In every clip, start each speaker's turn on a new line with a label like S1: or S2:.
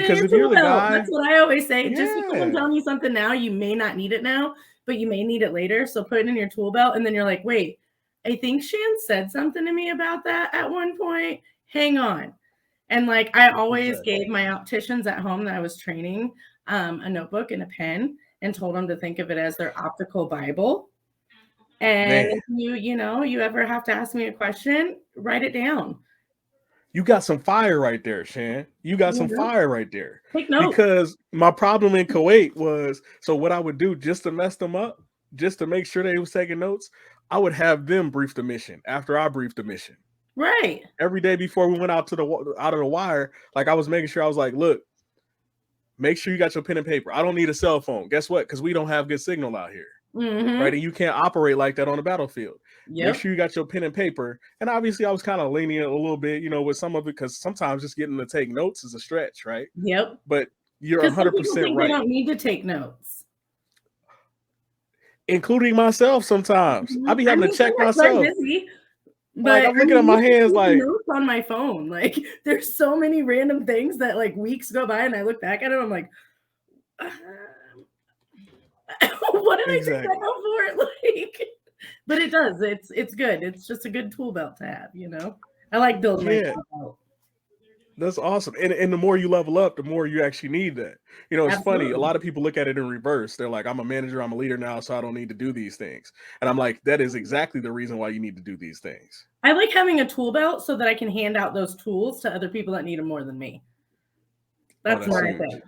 S1: Because if you're the guy,
S2: that's what I always say.
S1: yeah.
S2: Just because I'm telling you something now, you may not need it now, but you may need it later. So put it in your tool belt, and then you're like, wait, I think Shan said something to me about that at one point. Hang on. And like I always gave my opticians at home that I was training a notebook and a pen and told them to think of it as their optical Bible. And if you ever have to ask me a question, write it down.
S1: You got some fire right there, Shan. You got some fire right there.
S2: Take notes.
S1: Because my problem in Kuwait was, so what I would do just to mess them up, just to make sure they was taking notes, I would have them brief the mission after I briefed the mission.
S2: Right.
S1: Every day before we went out of the wire, like I was making sure, I was like, look, make sure you got your pen and paper. I don't need a cell phone. Guess what? Because we don't have good signal out here. Right. And you can't operate like that on the battlefield. Make sure you got your pen and paper. And obviously I was kind of lenient a little bit, with some of it, because sometimes just getting to take notes is a stretch, right?
S2: Yep.
S1: But you're 100% right.
S2: They don't need to take notes.
S1: Including myself sometimes. I be having to check myself.
S2: Busy,
S1: but I'm looking at my hands like
S2: notes on my phone. Like there's so many random things that like weeks go by and I look back at it, I'm like, what did I take that out for? Like, but it does. It's good. It's just a good tool belt to have, I like building my tool belt.
S1: That's awesome. And the more you level up, the more you actually need that. It's funny. A lot of people look at it in reverse. They're like, I'm a manager, I'm a leader now, so I don't need to do these things. And I'm like, that is exactly the reason why you need to do these things.
S2: I like having a tool belt so that I can hand out those tools to other people that need them more than me. That's my thing,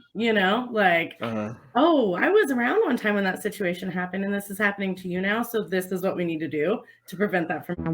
S2: like, oh, I was around one time when that situation happened and this is happening to you now. So this is what we need to do to prevent that from